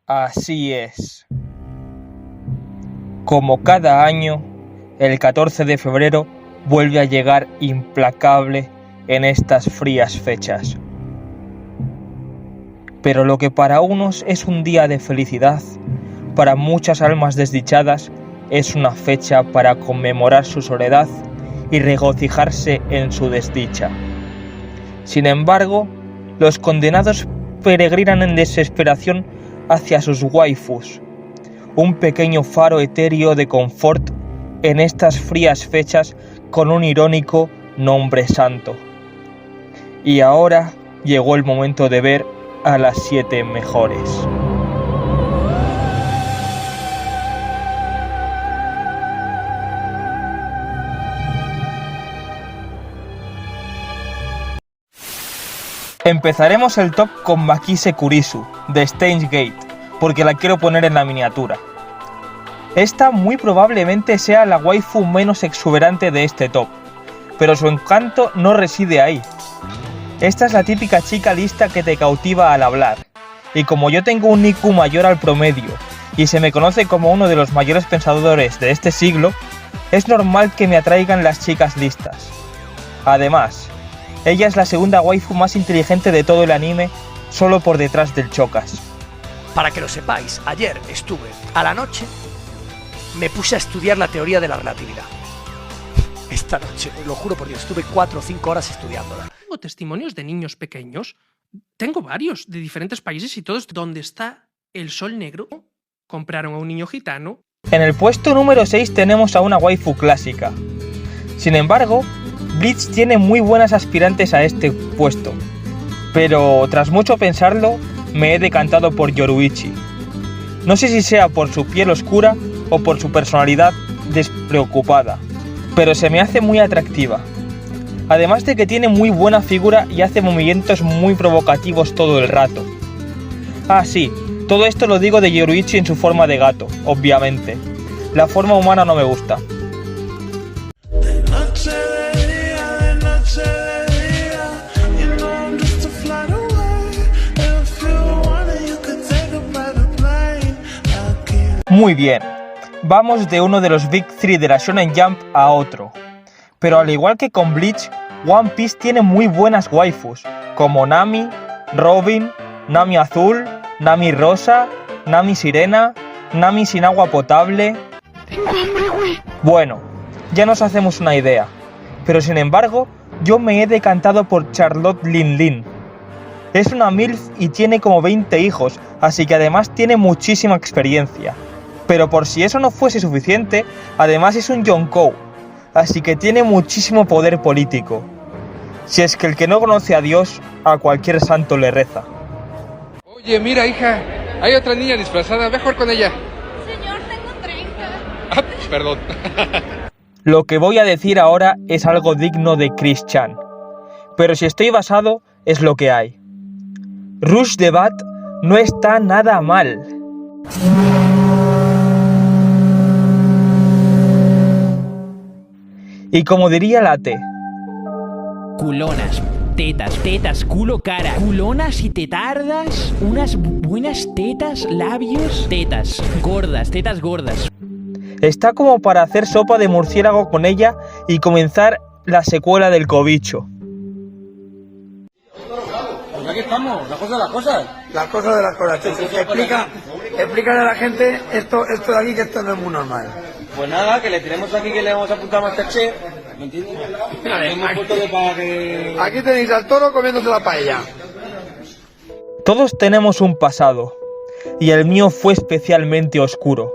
Así es. Como cada año, el 14 de febrero vuelve a llegar implacable en estas frías fechas. Pero lo que para unos es un día de felicidad, para muchas almas desdichadas es una fecha para conmemorar su soledad y regocijarse en su desdicha. Sin embargo, los condenados peregrinan en desesperación hacia sus waifus, un pequeño faro etéreo de confort en estas frías fechas con un irónico nombre santo. Y ahora llegó el momento de ver a las 7 mejores. Empezaremos el top con Makise Kurisu, de Steins Gate, porque la quiero poner en la miniatura. Esta muy probablemente sea la waifu menos exuberante de este top, pero su encanto no reside ahí. Esta es la típica chica lista que te cautiva al hablar, y como yo tengo un IQ mayor al promedio, y se me conoce como uno de los mayores pensadores de este siglo, es normal que me atraigan las chicas listas. Además, ella es la segunda waifu más inteligente de todo el anime, solo por detrás del Chocas. Para que lo sepáis, ayer estuve a la noche, me puse a estudiar la teoría de la relatividad. Esta noche, lo juro por Dios, estuve 4 o 5 horas estudiándola. Tengo testimonios de niños pequeños, tengo varios de diferentes países y todos donde está el sol negro. Compraron a un niño gitano. En el puesto número 6 tenemos a una waifu clásica. Sin embargo, Bleach tiene muy buenas aspirantes a este puesto, pero tras mucho pensarlo, me he decantado por Yoruichi. No sé si sea por su piel oscura o por su personalidad despreocupada, pero se me hace muy atractiva. Además de que tiene muy buena figura y hace movimientos muy provocativos todo el rato. Ah sí, todo esto lo digo de Yoruichi en su forma de gato, obviamente. La forma humana no me gusta. Muy bien, vamos de uno de los Big 3 de la Shonen Jump a otro. Pero al igual que con Bleach, One Piece tiene muy buenas waifus, como Nami, Robin, Nami Azul, Nami Rosa, Nami Sirena, Nami sin agua potable... Tengo hambre, güey. Bueno, ya nos hacemos una idea, pero sin embargo, yo me he decantado por Charlotte Lin Lin. Es una MILF y tiene como 20 hijos, así que además tiene muchísima experiencia. Pero por si eso no fuese suficiente, además es un Yonkou, así que tiene muchísimo poder político. Si es que el que no conoce a Dios, a cualquier santo le reza. Oye, mira, hija, hay otra niña disfrazada, ve a jugar con ella. Señor, tengo 30. Ah, perdón. Lo que voy a decir ahora es algo digno de Chris Chan, pero si estoy basado, es lo que hay. Rush the Bat no está nada mal. Y como diría Late, culonas, tetas, culo, cara, culonas y tetardas, unas buenas tetas, labios, tetas gordas. está como para hacer sopa de murciélago con ella y comenzar la secuela del cobicho. Pues aquí estamos, las cosas de las cosas. Las cosas de las cosas. Explícale a la gente esto de aquí, que esto no es muy normal. Pues nada, que le tenemos aquí que le vamos a apuntar Masterchef, ¿me entiendes? Hemos puesto de para que... Aquí tenéis al toro comiéndose la paella. Todos tenemos un pasado, y el mío fue especialmente oscuro,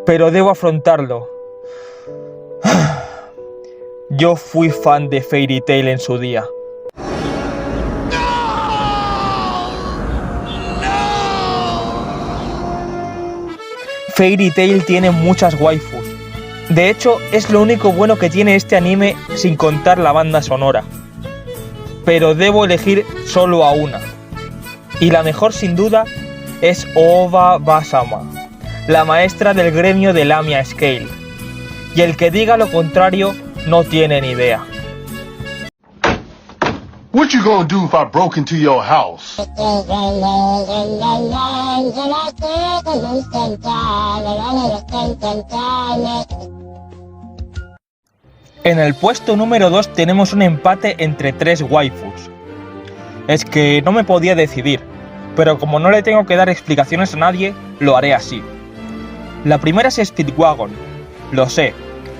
pero debo afrontarlo. Yo fui fan de Fairy Tail en su día. Fairy Tail tiene muchas waifus. De hecho, es lo único bueno que tiene este anime sin contar la banda sonora. Pero debo elegir solo a una. Y la mejor sin duda es Ova Basama, la maestra del gremio de Lamia Scale. Y el que diga lo contrario no tiene ni idea. What you gonna do if I broke into your house? En el puesto número 2 tenemos un empate entre 3 waifus. Es que no me podía decidir, pero como no le tengo que dar explicaciones a nadie, lo haré así. La primera es Speedwagon, lo sé,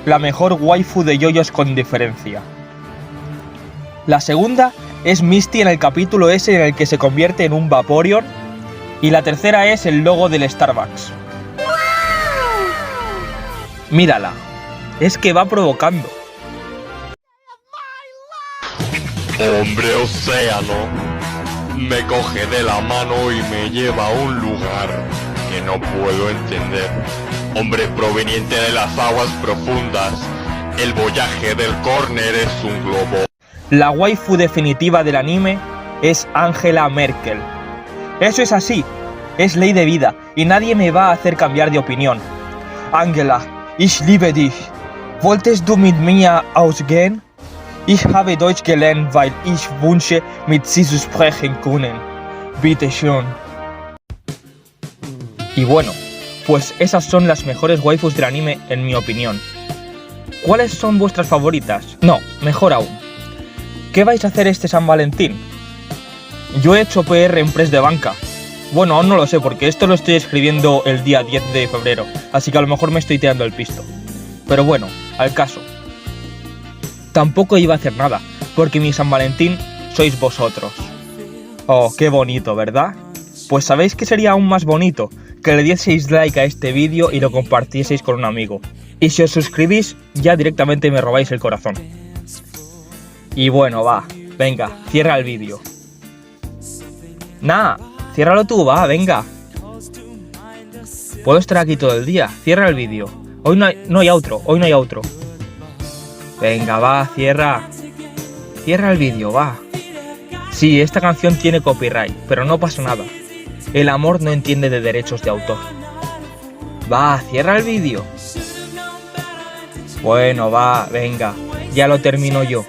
la mejor waifu de yoyos con diferencia. La segunda es Misty en el capítulo ese en el que se convierte en un Vaporeon. Y la tercera es el logo del Starbucks. Mírala, es que va provocando. Hombre océano, me coge de la mano y me lleva a un lugar que no puedo entender. Hombre proveniente de las aguas profundas, el boyaje del córner es un globo. La waifu definitiva del anime es Angela Merkel. Eso es así, es ley de vida y nadie me va a hacer cambiar de opinión. Angela, ich liebe dich. Wolltest du mit mir ausgehen? Ich habe Deutsch gelernt, weil ich wünsche, mit sie zu sprechen können. Bitte schön. Y bueno, pues esas son las mejores waifus del anime en mi opinión. ¿Cuáles son vuestras favoritas? No, mejor aún. ¿Qué vais a hacer este San Valentín? Yo he hecho PR en Press de Banca. Bueno, aún no lo sé porque esto lo estoy escribiendo el día 10 de febrero, así que a lo mejor me estoy tirando el pisto. Pero bueno, al caso. Tampoco iba a hacer nada, porque mi San Valentín sois vosotros. Oh, qué bonito, ¿verdad? Pues sabéis que sería aún más bonito que le dieseis like a este vídeo y lo compartieseis con un amigo. Y si os suscribís, ya directamente me robáis el corazón. Y bueno, va, venga, cierra el vídeo. Nah, ciérralo tú, va, venga. Puedo estar aquí todo el día, cierra el vídeo. Hoy no hay outro, hoy no hay outro. Venga, va, cierra. Cierra el vídeo, va. Sí, esta canción tiene copyright, pero no pasa nada. El amor no entiende de derechos de autor. Va, cierra el vídeo. Bueno, va, venga, ya lo termino yo.